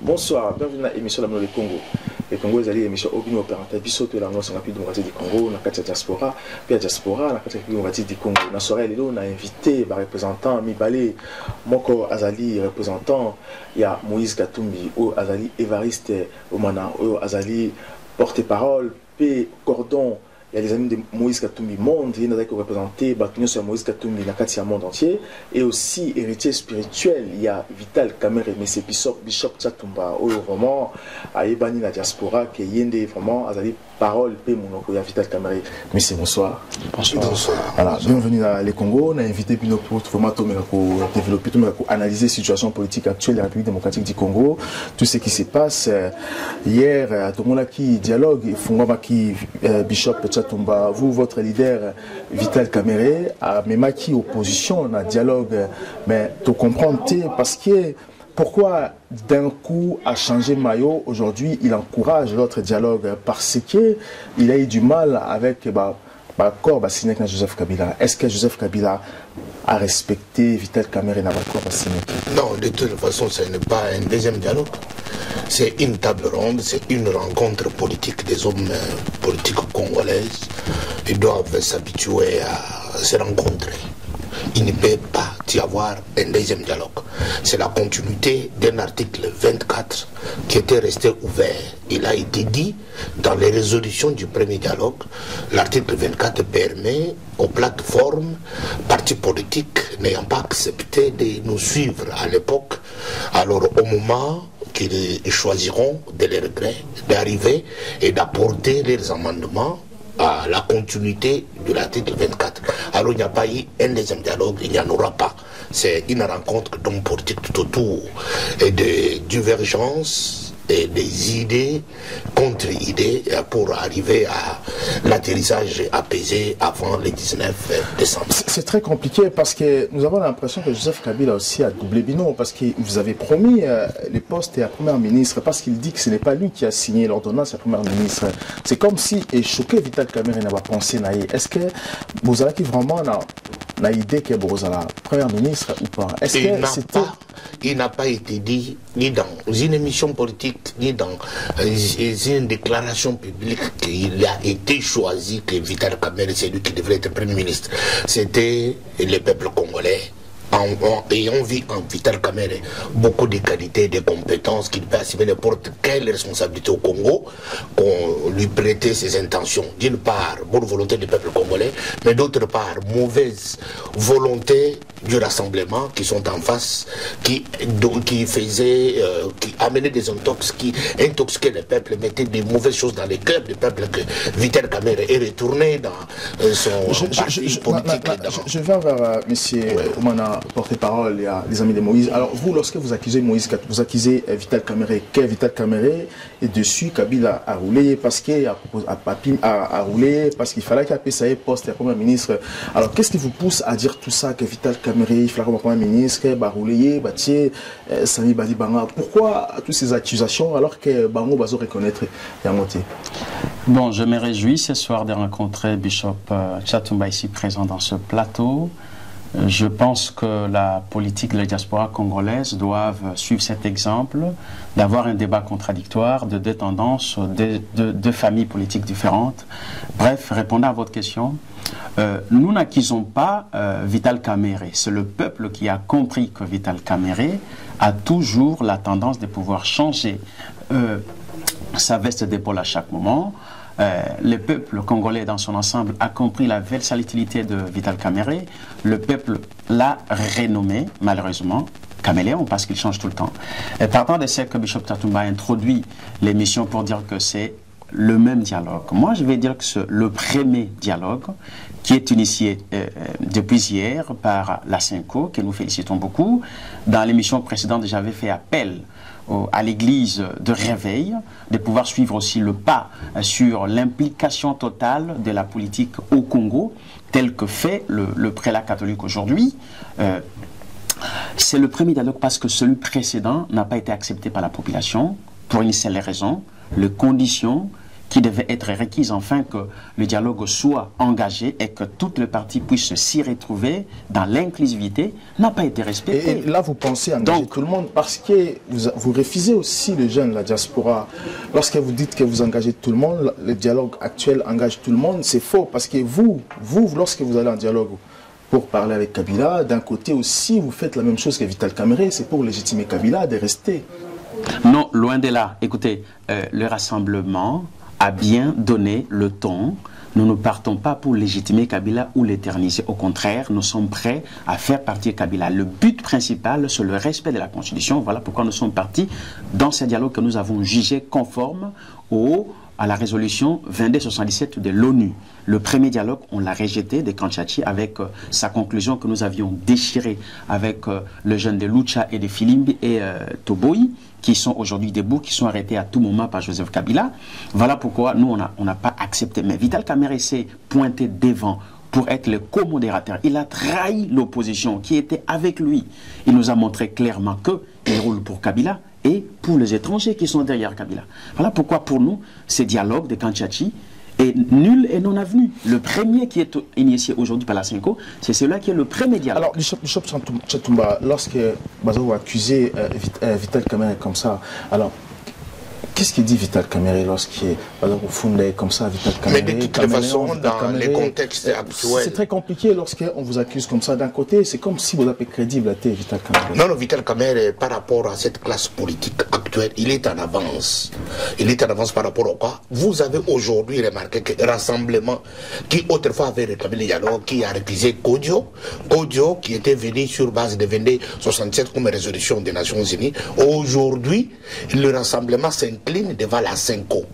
Bonsoir, bienvenue à l'émission La Mano le Congo. Le Congo est allé à l'émission Obino Opérateur Bissoto, la noce rapide démocratique du Congo, dans la diaspora, puis la diaspora, dans la République démocratique du Congo. Dans la soirée, on a invité les représentants, Mibale, Moko Azali, représentant, il y a Moïse Katumbi, Azali Évariste, Omana, Azali porte-parole, P. Cordon. Il y a les amis de Moïse Katumbi monde, il y a représenté Bakignon sur Moïse Katumbi dans le monde entier, et aussi héritier spirituel, il y a Vital Kamerhe, mais c'est Bishop Tchatumba, vraiment, à Ebani la diaspora, qui est vraiment, à parole, P. Monoko, il y a Vital Kamerhe. Monsieur, bonsoir. Bonsoir. Voilà, bienvenue dans les Congo. On a invité Pino pour vraiment développer, analyser la situation politique actuelle de la République démocratique du Congo, tout ce qui se passe. Hier, tout le monde qui dialogue, Bishop Tchatumba, vous, votre leader Vital Kamerhe, a même qui opposition dans le dialogue, mais tu comprends parce que pourquoi d'un coup a changé maillot aujourd'hui, il encourage l'autre dialogue parce que il a eu du mal avec l'accord signé avec Joseph Kabila. Est-ce que Joseph Kabila a respecté Vital Kamerhe dans l'accord signé? Non, de toute façon, ce n'est pas un deuxième dialogue. C'est une table ronde, c'est une rencontre politique des hommes politiques congolaises. Ils doivent s'habituer à se rencontrer. Il ne peut pas y avoir un deuxième dialogue. C'est la continuité d'un article 24 qui était resté ouvert. Il a été dit dans les résolutions du premier dialogue, l'article 24 permet aux plateformes, partis politiques n'ayant pas accepté de nous suivre à l'époque, alors au moment qu'ils choisiront de les regrets, d'arriver et d'apporter leurs amendements à la continuité de l'article 24. Alors il n'y a pas eu un deuxième dialogue, il n'y en aura pas. C'est une rencontre d'hommes politiques tout autour et de divergences et des idées contre idées pour arriver à l'atterrissage apaisé avant le 19 décembre. C'est très compliqué parce que nous avons l'impression que Joseph Kabila aussi a doublé binon parce que vous avez promis les postes à Premier ministre parce qu'il dit que ce n'est pas lui qui a signé l'ordonnance à Premier ministre. C'est comme si il choquait Vital Kamerhe n'a pas pensé naïe. Est-ce que vous avez vraiment une idée que vous avez Premier ministre ou pas? Est-ce que c'était... Il n'a pas été dit ni dans une émission politique, ni dans une déclaration publique qu'il a été choisi que Vital Kamerhe c'est lui qui devrait être Premier ministre. C'était le peuple congolais. Ayant vu en Vital Kamerhe beaucoup de qualités, de compétences, qu'il peut assumer n'importe quelle responsabilité au Congo, qu'on lui prêtait ses intentions. D'une part, bonne volonté du peuple congolais, mais d'autre part, mauvaise volonté du rassemblement qui sont en face, qui amenaient des intox, qui intoxiquaient le peuple, mettaient des mauvaises choses dans les cœurs du peuple, que Vital Kamerhe est retourné dans son parti politique. Je vais vers M. Oumana, porte-parole, il y a les amis de Moïse. Alors vous, lorsque vous accusez Moïse, vous accusez Vital Kamerhe, que Vital Kamerhe est dessus, Kabila a roulé parce qu'il a roulé, parce qu'il fallait qu'il ait payé poste à Premier ministre. Alors qu'est-ce qui vous pousse à dire tout ça, que Vital Kamerhe, il fallait comme Premier ministre, qu'il a roulé, Sami Badi Banga? Pourquoi toutes ces accusations alors que Bango va se reconnaître Yamote? Bon, je me réjouis ce soir de rencontrer Bishop Tchatumba ici présent dans ce plateau. Je pense que la politique de la diaspora congolaise doivent suivre cet exemple, d'avoir un débat contradictoire de deux tendances, de deux familles politiques différentes. Bref, répondant à votre question, nous n'accusons pas Vital Kamerhe. C'est le peuple qui a compris que Vital Kamerhe a toujours la tendance de pouvoir changer sa veste d'épaule à chaque moment. Le peuple congolais dans son ensemble a compris la versatilité de Vital Kamerhe. Le peuple l'a renommé, malheureusement, caméléon, parce qu'il change tout le temps. Et partant de ce que Bishop Tchatumba a introduit l'émission pour dire que c'est le même dialogue. Moi, je vais dire que c'est le premier dialogue qui est initié depuis hier par la Cinco, que nous félicitons beaucoup. Dans l'émission précédente, j'avais fait appel à l'église de réveil, de pouvoir suivre aussi le pas sur l'implication totale de la politique au Congo, tel que fait le prélat catholique aujourd'hui. C'est le premier dialogue parce que celui précédent n'a pas été accepté par la population. pour une seule raison, les conditions qui devaient être requises afin que le dialogue soit engagé et que toutes les parties puissent s'y retrouver dans l'inclusivité n'a pas été respectée. Et là, vous pensez engager tout le monde parce que vous refusez aussi les jeunes, la diaspora. Lorsque vous dites que vous engagez tout le monde, le dialogue actuel engage tout le monde, c'est faux parce que vous, lorsque vous allez en dialogue pour parler avec Kabila, d'un côté aussi, vous faites la même chose que Vital Kamerhe, c'est pour légitimer Kabila de rester. Non, loin de là. Écoutez, le rassemblement a bien donné le ton. Nous ne partons pas pour légitimer Kabila ou l'éterniser. Au contraire, nous sommes prêts à faire partir Kabila. Le but principal, c'est le respect de la Constitution. Voilà pourquoi nous sommes partis dans ce dialogue que nous avons jugé conforme à la résolution 2277 de l'ONU. Le premier dialogue, on l'a rejeté de Kanchachi avec sa conclusion que nous avions déchirée avec le jeune de Lucha et de Filimbi et Toboyi, qui sont aujourd'hui debout, qui sont arrêtés à tout moment par Joseph Kabila. Voilà pourquoi nous, on n'a pas accepté. Mais Vital Kamerhe s'est pointé devant pour être le co-modérateur. Il a trahi l'opposition qui était avec lui. Il nous a montré clairement qu'il roule pour Kabila et pour les étrangers qui sont derrière Kabila. Voilà pourquoi pour nous, ce dialogue de Kanchachi est nul et non avenu. Le premier qui est initié aujourd'hui par la Senko, c'est celui qui est le premier dialogue. Alors, Bishop Chatumba, lorsque Bazo a accusé Vital Kamerhe comme ça, alors, qu'est-ce qu'il dit Vital Kamerhe lorsqu'il est fondé comme ça, Vital Kamerhe? Mais de toute façon, dans les contextes actuels... C'est très compliqué lorsqu'on vous accuse comme ça. D'un côté, c'est comme si vous avez crédible à Vital Kamerhe. Non, Vital Kamerhe, par rapport à cette classe politique actuelle, il est en avance. Il est en avance par rapport au quoi? Vous avez aujourd'hui remarqué que le rassemblement qui autrefois avait réclamé le dialogue, qui a récusé Kodjo, qui était venu sur base de 2267 comme résolution des Nations Unies, aujourd'hui, le rassemblement s'incline devant la Senko.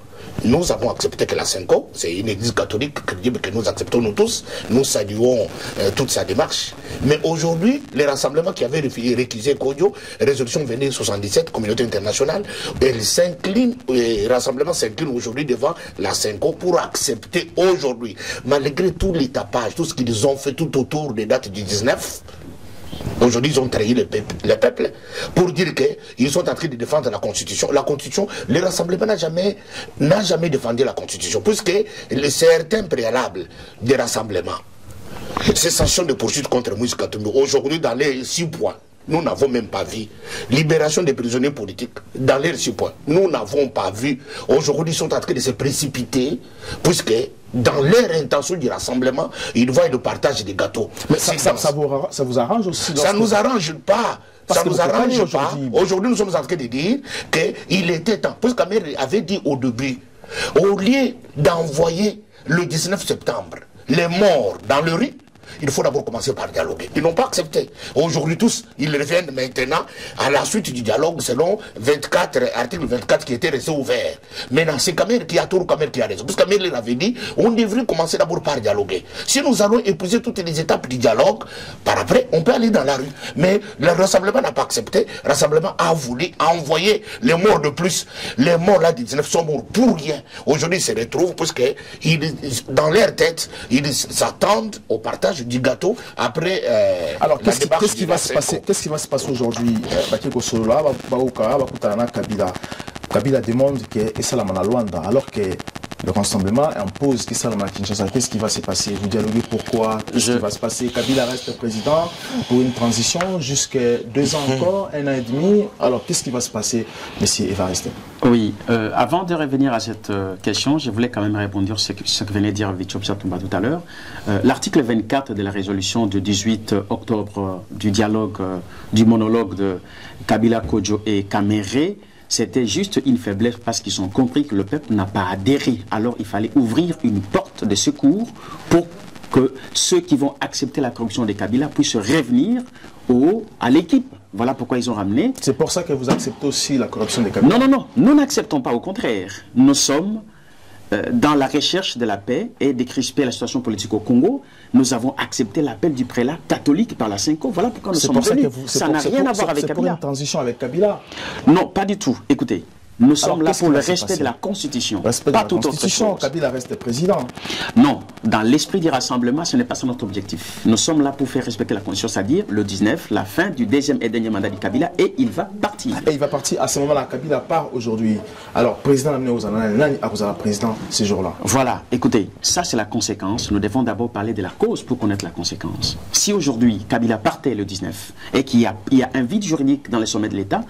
Nous avons accepté que la Senko, c'est une église catholique crédible que nous acceptons nous tous. Nous saluons toute sa démarche. Mais aujourd'hui, les rassemblements qui avaient récusé Kodjo, résolution 2277, communauté internationale, elle s'incline, le rassemblement s'incline aujourd'hui devant la Senko pour accepter aujourd'hui, malgré tous les tapages, tout ce qu'ils ont fait tout autour des dates du 19, aujourd'hui, ils ont trahi le peuple pour dire qu'ils sont en train de défendre la Constitution. La Constitution, le rassemblement n'a jamais défendu la Constitution, puisque certains préalables des rassemblements, ces sanctions de poursuite contre Moïse Katumbi, aujourd'hui, dans les 6 points, nous n'avons même pas vu. Libération des prisonniers politiques, dans les 6 points, nous n'avons pas vu. Aujourd'hui, ils sont en train de se précipiter, puisque dans leur intention du rassemblement, ils voient le partage des gâteaux. Mais ça vous arrange aussi? Ça ne nous arrange pas. Ça ne nous arrange pas. Aujourd'hui, nous sommes en train de dire qu'il était temps. Parce que Kamerhe avait dit au début, au lieu d'envoyer le 19 septembre les morts dans le riz, il faut d'abord commencer par dialoguer. Ils n'ont pas accepté. Aujourd'hui, tous, ils reviennent maintenant à la suite du dialogue selon article 24 qui était resté ouvert. Maintenant, c'est Kamerhe qui a tort, Kamerhe qui a raison. Parce que Kamerhe l'avait dit, on devrait commencer d'abord par dialoguer. Si nous allons épouser toutes les étapes du dialogue, par après, on peut aller dans la rue. Mais le rassemblement n'a pas accepté. Le rassemblement a voulu envoyer les morts de plus. Les morts là, 19 sont morts pour rien. Aujourd'hui, ils se retrouvent parce que dans leur tête, ils s'attendent au partage du gâteau après alors qu'est-ce qui va se passer aujourd'hui? Kabila demande que Salamana Luanda, alors que le rassemblement impose que Salamana Kinshasa. Qu'est-ce qui va se passer? Vous dialoguez pourquoi? Qu'est-ce qui va se passer? Kabila reste président pour une transition jusqu'à 2 ans encore, 1 an et demi. Alors qu'est-ce qui va se passer, monsieur Evariste? Oui, avant de revenir à cette question, je voulais quand même répondre ce que venait de dire Bishop Chatumba tout à l'heure. L'article 24 de la résolution du 18 octobre du dialogue, du monologue de Kabila, Kodjo et Kamerhe, c'était juste une faiblesse parce qu'ils ont compris que le peuple n'a pas adhéré. Alors il fallait ouvrir une porte de secours pour que ceux qui vont accepter la corruption de Kabila puissent revenir à l'équipe. Voilà pourquoi ils ont ramené. C'est pour ça que vous acceptez aussi la corruption de Kabila? Non, nous n'acceptons pas, au contraire. Nous sommes dans la recherche de la paix et de crisper la situation politique au Congo. Nous avons accepté l'appel du prélat catholique par la Senko. Voilà pourquoi nous sommes venus. Ça n'a rien à voir avec Kabila. C'est pour une transition avec Kabila? Non, pas du tout. Écoutez, nous sommes là pour le respect de la Constitution. Respect de la Constitution, Kabila reste président. Non, dans l'esprit du rassemblement, ce n'est pas ça notre objectif. Nous sommes là pour faire respecter la Constitution, c'est-à-dire le 19, la fin du deuxième et dernier mandat du Kabila, et il va partir. Et il va partir à ce moment-là. Kabila part aujourd'hui. Alors, président Nani a président ces jours-là. Voilà, écoutez, ça c'est la conséquence. Nous devons d'abord parler de la cause pour connaître la conséquence. Si aujourd'hui Kabila partait le 19 et qu'il y a un vide juridique dans les sommets de l'État,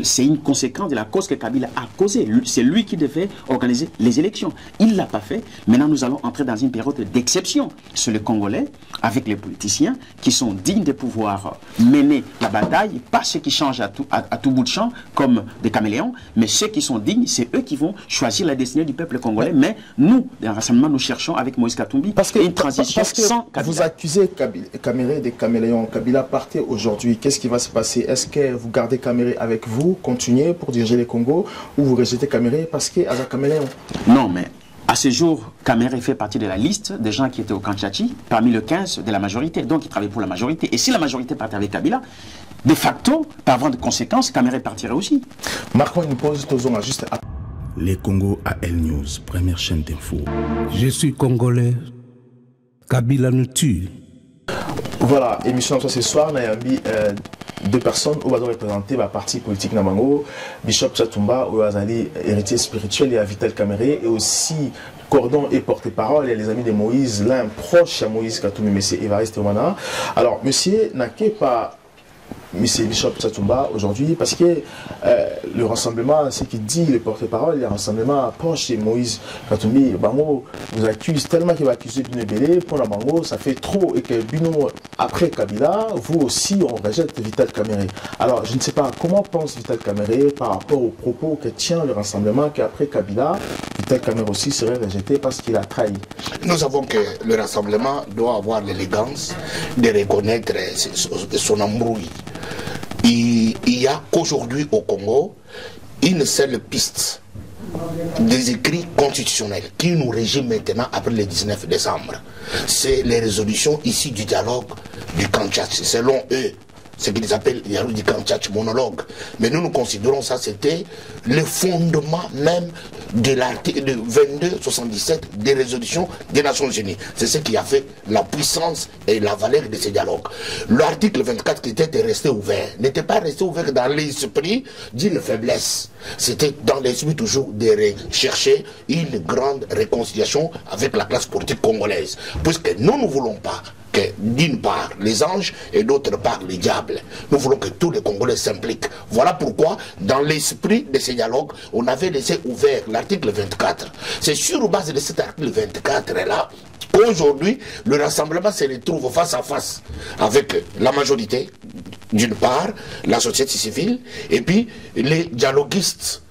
c'est une conséquence de la cause que Kabila a causée. C'est lui qui devait organiser les élections. Il ne l'a pas fait. Maintenant, nous allons entrer dans une période d'exception sur les Congolais, avec les politiciens qui sont dignes de pouvoir mener la bataille, pas ceux qui changent à tout bout de champ comme des caméléons, mais ceux qui sont dignes, c'est eux qui vont choisir la destinée du peuple congolais. Mais nous, dans le rassemblement, nous cherchons avec Moïse Katumbi une transition sans Kabila. Vous accusez Caméré des caméléons. Kabila partait aujourd'hui. Qu'est-ce qui va se passer? Est-ce que vous gardez Caméré avec vous, continuez pour diriger les Congos, ou vous rejetez Caméré parce qu'il y a un caméléon? Non, mais à ce jour, Caméré fait partie de la liste des gens qui étaient au Kanchachi, parmi le 15 de la majorité. Donc, il travaille pour la majorité. Et si la majorité partait avec Kabila, de facto, par voie de conséquence, Caméré partirait aussi. Marquons une pause, Tozon juste après. Les Congo AL News, première chaîne d'info. Je suis congolais. Kabila nous tue. Voilà, émission ce soir, Nayambi, deux personnes où va représenter la partie politique Namango, Bishop Chatumba, où Azali, héritier spirituel, et Vital Caméré, et aussi Cordon et porte-parole, et les amis de Moïse, l'un proche à Moïse Katumbi, M. Évariste Omana. Alors, monsieur n'a pas Monsieur Bishop Chatumba aujourd'hui, parce que le rassemblement, ce qu'il dit, le porte-parole, le rassemblement proche de Moïse Katumbi, Bango vous accuse tellement qu'il va accuser Bino Belé, pour la Bango, ça fait trop, et que Bino, après Kabila, vous aussi, on rejette Vital Caméré. Alors, je ne sais pas, comment pense Vital Caméré par rapport aux propos que tient le rassemblement, qu'après Kabila, Vital Caméré aussi serait rejeté parce qu'il a trahi? Nous savons que le rassemblement doit avoir l'élégance de reconnaître son embrouille. Il y a qu'aujourd'hui au Congo une seule piste des écrits constitutionnels qui nous régit maintenant après le 19 décembre. C'est les résolutions issues du dialogue du Kanchach. Selon eux, ce qu'ils appellent le dialogue du Kanchach monologue. Mais nous considérons ça, c'était le fondement même de l'article 2277 des résolutions des Nations Unies. C'est ce qui a fait la puissance et la valeur de ces dialogues. L'article 24 qui était resté ouvert n'était pas resté ouvert dans l'esprit d'une faiblesse. C'était dans l'esprit toujours de rechercher une grande réconciliation avec la classe politique congolaise. Puisque nous ne voulons pas que d'une part les anges et d'autre part les diables. Nous voulons que tous les Congolais s'impliquent. Voilà pourquoi dans l'esprit de ces dialogues, on avait laissé ouvert l'article 24. C'est sur base de cet article 24 là, aujourd'hui, le rassemblement se retrouve face à face avec la majorité, d'une part, la société civile, et puis les dialoguistes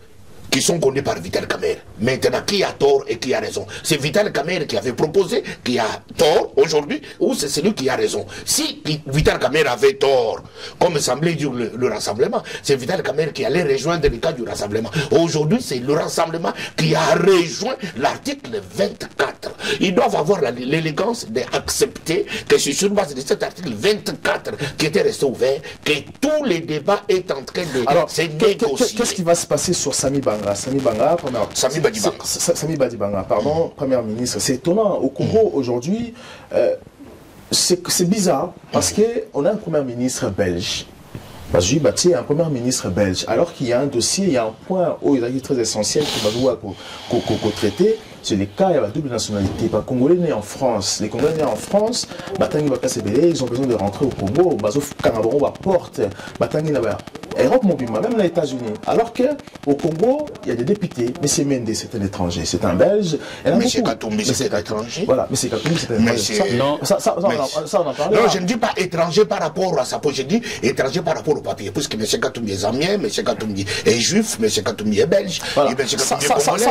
qui sont connus par Vital Kamerhe. Maintenant, qui a tort et qui a raison? C'est Vital Kamerhe qui avait proposé qui a tort aujourd'hui, ou c'est celui qui a raison? Si Vital Kamerhe avait tort, comme semblait dire le rassemblement, c'est Vital Kamerhe qui allait rejoindre le cas du rassemblement. Aujourd'hui, c'est le rassemblement qui a rejoint l'article 24. Ils doivent avoir l'élégance d'accepter que c'est sur base de cet article 24 qui était resté ouvert, que tous les débats est en train de se négocier. Qu'est-ce qui va se passer sur Sami Banga? Sami Badibanga, pardon, Premier ministre. C'est étonnant. Au Congo, aujourd'hui, c'est bizarre parce qu'on a un Premier ministre belge. Parce que il y a un Premier ministre belge. Alors qu'il y a un dossier, il y a un point très essentiel qui va devoir traiter. C'est les cas, il y a la double nationalité. Les Congolais nés en France. Les Congolais nés en France, ils ont besoin de rentrer au Congo. Ils va porte. Europe mobile, même les États-Unis. Alors qu'au Congo, il y a des députés. M. Mendes, c'est un étranger. C'est un Belge. M. Katumbi, c'est un étranger. Voilà, M. Katumbi, c'est un étranger. Non, on en parle. Non, je ne dis pas étranger par rapport à sa peau. Je dis étranger par rapport au papier. Puisque M. Katumbi est zamien, M. Katumbi est juif, M. Katumbi est belge. Voilà. Et M. Katumbi est congolais.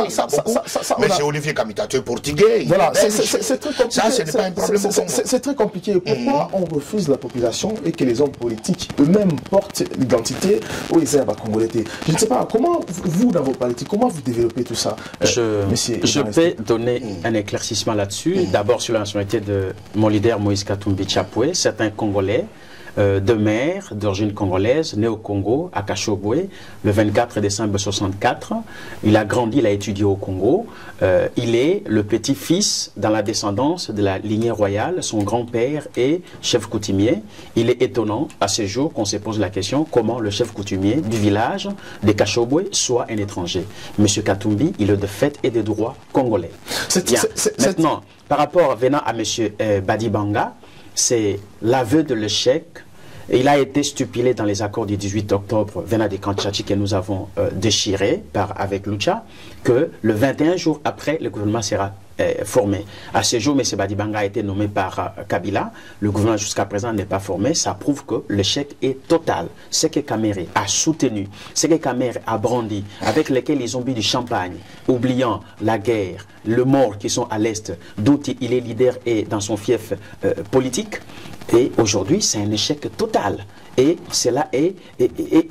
M. Olivier Kamita, tu es portugais. Voilà, c'est très compliqué. Ça, ce n'est pas un problème. C'est très compliqué. Pourquoi on refuse la population et que les hommes politiques eux-mêmes portent l'identité au Isère congolais? Je ne sais pas, comment vous, dans vos politiques, comment vous développez tout ça? Je peux donner un éclaircissement là-dessus. D'abord sur la nationalité de mon leader Moïse Katumbi Tchapoué. Certains Congolais de mère d'origine congolaise, né au Congo, à Kashobwe, le 24 décembre 1964. Il a grandi, il a étudié au Congo. Il est le petit-fils dans la descendance de la lignée royale. Son grand-père est chef coutumier. Il est étonnant à ce jour qu'on se pose la question comment le chef coutumier du village de Kashobwe soit un étranger. Monsieur Katumbi, il est de fait et de droit congolais. Maintenant, par rapport venant à monsieur Badibanga, c'est l'aveu de l'échec. Il a été stipulé dans les accords du 18 octobre venant de Kanchachi que nous avons déchiré avec Lucha, que le 21 jours après, le gouvernement sera formé. À ce jour, M. Badibanga a été nommé par Kabila. Le gouvernement jusqu'à présent n'est pas formé. Ça prouve que l'échec est total. Ce que Kamere a soutenu, ce que Kamere a brandi, avec lesquels ils ont bu du champagne, oubliant la guerre, le mort qui sont à l'Est, d'où il est leader et dans son fief politique. Et aujourd'hui, c'est un échec total. Et cela est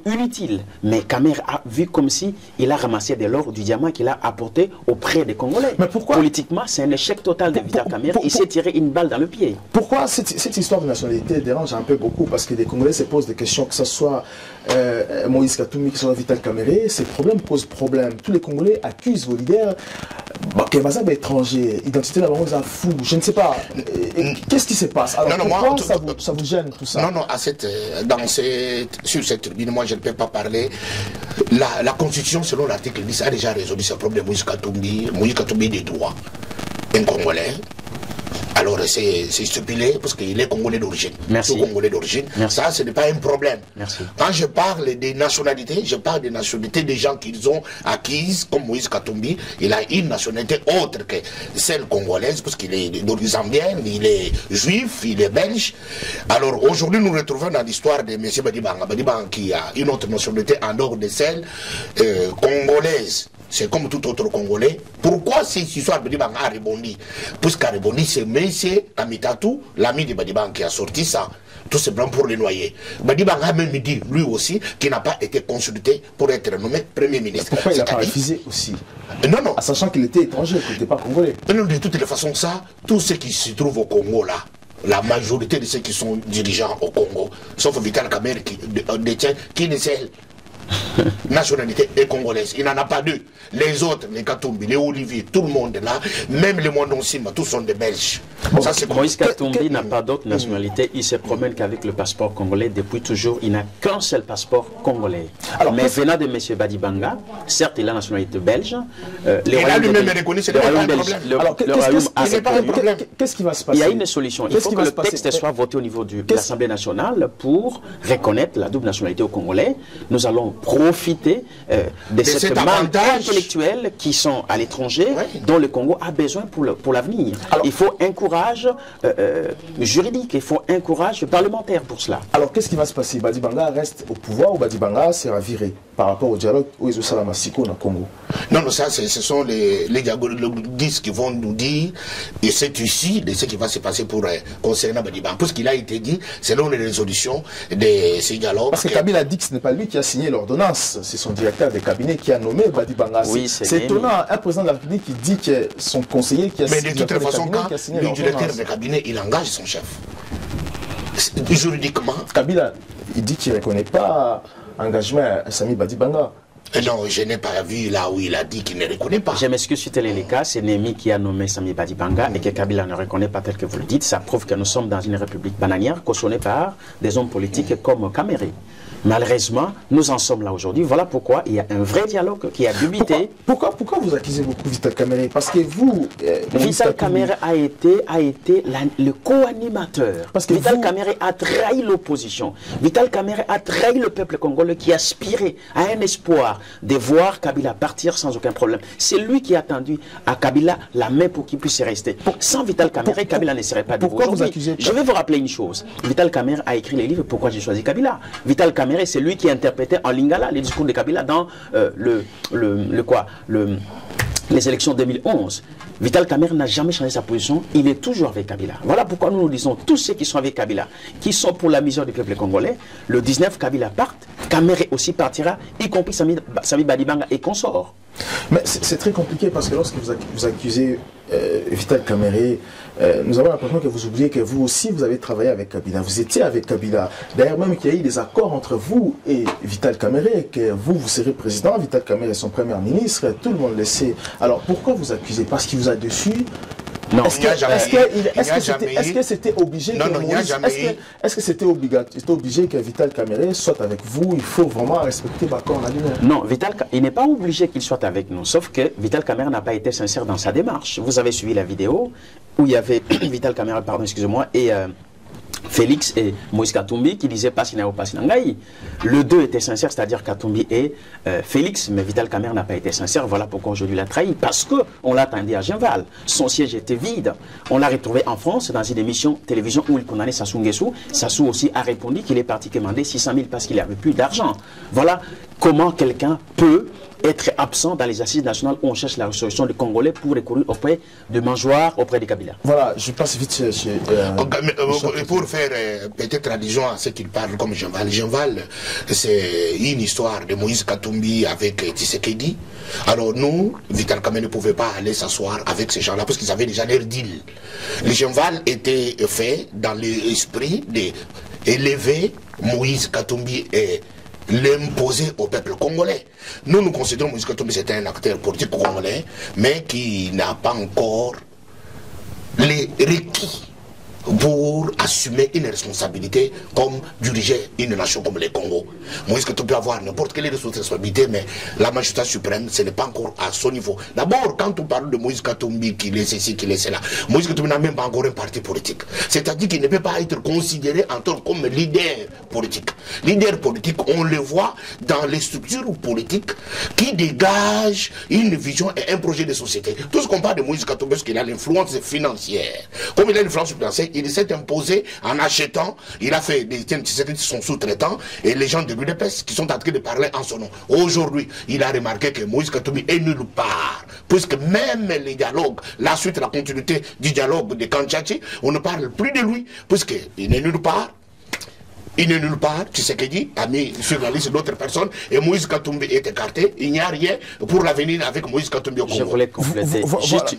inutile. Mais Kamere a vu comme si il a ramassé de l'or, du diamant qu'il a apporté auprès des Congolais. Mais pourquoi? Politiquement, c'est un échec total de Vital Kamere. Il s'est tiré une balle dans le pied. Pourquoi cette histoire de nationalité dérange un peu beaucoup? Parce que les Congolais se posent des questions, que ce soit Moïse Katumbi, que ce soit Vital Kamere. Ces problèmes posent problème. Tous les Congolais accusent vos leaders Kemazab est étranger, identité de la banque fou, je ne sais pas. Qu'est-ce qui se passe? Alors non, pourquoi moi, ça vous gêne tout ça? Non, sur cette tribune, moi je ne peux pas parler. La Constitution, selon l'article 10, a déjà résolu ce problème. Moïse Katumbi des droits. Un Congolais. Alors c'est stipulé parce qu'il est Congolais d'origine. Merci. Congolais d'origine. Ça, ce n'est pas un problème. Merci. Quand je parle des nationalités, je parle des nationalités des gens qu'ils ont acquises, comme Moïse Katumbi. Il a une nationalité autre que celle congolaise, parce qu'il est d'origine zambienne, il est juif, il est belge. Alors aujourd'hui, nous nous retrouvons dans l'histoire de M. Badibanga. Badibanga qui a une autre nationalité en dehors de celle congolaise. C'est comme tout autre Congolais. Pourquoi cette histoire de Badibanga a rebondi? Puisqu'à rebondi, c'est M. Amitatou, l'ami de Badibanga, qui a sorti ça. Tout simplement pour les noyer. Badibanga a même dit, lui aussi, qu'il n'a pas été consulté pour être nommé Premier ministre. Mais pourquoi il n'a pas refusé aussi? Non. En sachant qu'il était étranger, qu'il n'était pas congolais. Non, de toutes les façons, ça, tous ceux qui se trouvent au Congo, là, la majorité de ceux qui sont dirigeants au Congo, sauf Vital Kamere qui détient, qui ne sait nationalité est congolaise. Il n'en a pas deux. Les autres, les Katumbi, les Olivier, tout le monde là, même les Mondon Sima, tous sont des Belges. Ça, Moïse Katumbi n'a pas d'autre nationalité. Il se promène qu'avec le passeport congolais. Depuis toujours, il n'a qu'un seul passeport congolais. Alors, mais venant de M. Badibanga, certes, il a la nationalité belge. Il a lui-même reconnu, c'est pas un problème. Alors, qu'est-ce qui va se passer? Il y a une solution. Il faut que le texte soit voté au niveau de l'Assemblée nationale pour reconnaître la double nationalité aux Congolais. Nous allons profiter de cette manque intellectuelle qui sont à l'étranger, dont le Congo a besoin pour l'avenir. Il faut un courage juridique, il faut un courage parlementaire pour cela. Alors qu'est-ce qui va se passer? Badibanga reste au pouvoir ou Badibanga sera viré par rapport au dialogue où ils ont Salamasiko dans le Congo? Non, ça ce sont les dialoguistes qui vont nous dire, et c'est ici de ce qui va se passer pour concernant Badibanga. Parce qu'il a été dit, selon les résolutions de ces dialogues. Parce que Kabila a dit que ce n'est pas lui qui a signé l'ordonnance, c'est son directeur de cabinet qui a nommé Badibanga. Oui, c'est étonnant, un président de la République qui dit que son conseiller qui a signé. Mais de toute façon, quand le directeur de cabinet, il engage son chef. Juridiquement. Kabila, il dit qu'il ne reconnaît pas engagement à Sami Badibanga. Non, je n'ai pas vu là où il a dit qu'il ne reconnaît pas. Je m'excuse sur tel est le cas, c'est Némi qui a nommé Sami Badibanga et que Kabila ne reconnaît pas tel que vous le dites. Ça prouve que nous sommes dans une république bananière cautionnée par des hommes politiques comme Kamere. Malheureusement, nous en sommes là aujourd'hui. Voilà pourquoi il y a un vrai dialogue qui a débité. Pourquoi vous accusez beaucoup Vital Kamere? Parce que vous... Vital Kamere a été le co-animateur. Parce que Vital Kamere a trahi l'opposition. Vital Kamere a trahi le peuple congolais qui aspirait à un espoir de voir Kabila partir sans aucun problème. C'est lui qui a tendu à Kabila la main pour qu'il puisse rester. Sans Vital Kamere, Kabila ne serait pas debout. Je vais vous rappeler une chose. Vital Kamere a écrit les livres Pourquoi j'ai choisi Kabila. Vital Kamere, c'est lui qui interprétait en lingala les discours de Kabila dans les élections 2011. Vital Kamere n'a jamais changé sa position, il est toujours avec Kabila. Voilà pourquoi nous disons, tous ceux qui sont avec Kabila, qui sont pour la misère du peuple congolais, le 19 Kabila part, Kamere aussi partira, y compris Sami Badibanga et consorts. Mais c'est très compliqué parce que lorsque vous accusez Vital Kamerhe, nous avons l'impression que vous oubliez que vous aussi vous avez travaillé avec Kabila, vous étiez avec Kabila. D'ailleurs même qu'il y a eu des accords entre vous et Vital Kamerhe, que vous serez président, Vital Kamerhe est son premier ministre, tout le monde le sait. Alors pourquoi vous accusez? Parce qu'il vous a déçu? Non, est-ce que c'était obligé est-ce que c'était obligé que Vital Kamerhe soit avec vous? Il faut vraiment respecter l'accord en lui-même. Non, il n'est pas obligé qu'il soit avec nous, sauf que Vital Kamerhe n'a pas été sincère dans sa démarche. Vous avez suivi la vidéo où il y avait Vital Kamerhe, pardon, excusez-moi, et Félix et Moïse Katumbi qui disaient pas Sinao, pas Sinangaï. Le deux était sincère, c'est-à-dire Katumbi et Félix, mais Vital Kamerhe n'a pas été sincère. Voilà pourquoi aujourd'hui il a trahi, parce qu'on l'attendait à Genval. Son siège était vide. On l'a retrouvé en France dans une émission télévision où il condamnait Sassou Nguesso. Sassou aussi a répondu qu'il est parti commander 600 000 parce qu'il n'avait plus d'argent. Voilà comment quelqu'un peut être absent dans les assises nationales où on cherche la résolution des Congolais pour recourir auprès de mangeoires, auprès des Kabila. Voilà, je passe vite chez... pour faire peut-être allusion à ce qu'il parle comme Genval. Genval, c'est une histoire de Moïse Katumbi avec Tshisekedi. Alors nous, Vital Kamerhe ne pouvait pas aller s'asseoir avec ces gens-là parce qu'ils avaient déjà leur deal. Le Genval était fait dans l'esprit d'élever Moïse Katumbi et l'imposer au peuple congolais. Nous considérons que Moïse Katumbi c'est un acteur politique congolais, mais qui n'a pas encore les requis pour assumer une responsabilité comme diriger une nation comme le Congo. Moïse Katumbi peut avoir n'importe quelle responsabilité, mais la magistrature suprême, ce n'est pas encore à son niveau. D'abord, quand on parle de Moïse Katumbi, qu'il est ceci, qu'il est cela, Moïse Katumbi n'a même pas encore un parti politique. C'est-à-dire qu'il ne peut pas être considéré en tant comme leader politique. Leader politique, on le voit dans les structures politiques qui dégagent une vision et un projet de société. Tout ce qu'on parle de Moïse Katumbi, parce qu'il a l'influence financière. Comme il a l'influence financière, il s'est imposé en achetant, il a fait des son sous-traitants et les gens de Budapest qui sont en train de parler en son nom. Aujourd'hui, il a remarqué que Moïse Katumbi est nulle part, puisque même les dialogues, la suite, la continuité du dialogue de Kanchachi, on ne parle plus de lui, puisqu'il n'est nulle part. Il n'est nulle part, Tshisekedi a mis sur la liste d'autres personnes et Moïse Katumbi est écarté. Il n'y a rien pour l'avenir avec Moïse Katumbi au Congo. Je voulais compléter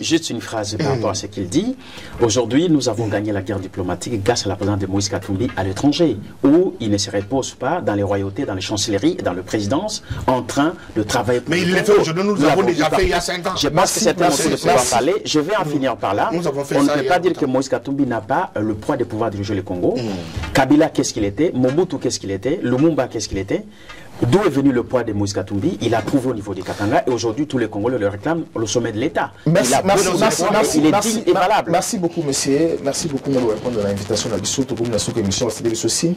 juste une phrase par rapport à ce qu'il dit. Aujourd'hui, nous avons gagné la guerre diplomatique grâce à la présence de Moïse Katumbi à l'étranger, où il ne se repose pas dans les royautés, dans les chancelleries, dans la présidence, en train de travailler pour. Mais il le fait aujourd'hui, nous l'avons déjà fait il y a 5 ans. Je pense que c'est un moment de pouvoir parler. Je vais en finir par là. On ne peut pas dire que Moïse Katumbi n'a pas le poids de pouvoir diriger le Congo. Kabila, qu'est-ce qu'il était? Mobutu, qu'est-ce qu'il était? Lumumba, qu'est-ce qu'il était? D'où est venu le poids de Moïse Katumbi? Il a prouvé au niveau du Katanga et aujourd'hui tous les Congolais le réclament au sommet de l'État. Merci beaucoup, monsieur. Merci beaucoup de répondre à l'invitation de la Bissot, pour une émission de ceci.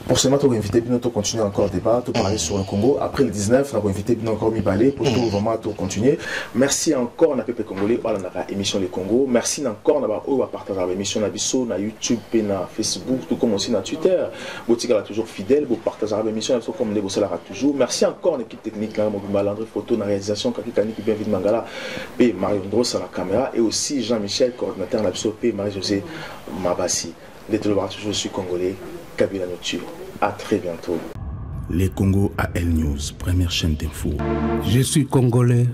Pour ce matin, on va inviter Bino à continuer encore le débat, à parler sur le Congo. Après le 19, on va inviter Bino encore à parler pour tout vraiment continuer. Merci encore à Peuple Congolais, à la émission Le Congo. Merci encore à partager l'émission de Bissot, na YouTube, na Facebook, tout comme aussi na Twitter. Botika est toujours fidèle, vous partagez l'émission comme les Bossala toujours. Merci encore à l'équipe technique, André Photo, la réalisation, Kakikani, Bienvenue Mangala, et Mario Ndros à la caméra, et aussi Jean-Michel, coordinateur de la et Marie-Josée Mabassi. Les toujours, je suis congolais, Kabila nous tue. À très bientôt. Les Congo AL News, première chaîne d'info. Je suis congolais,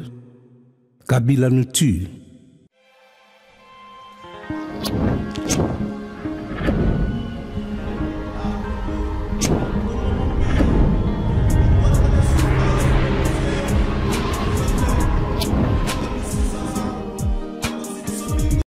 Kabila nous tue.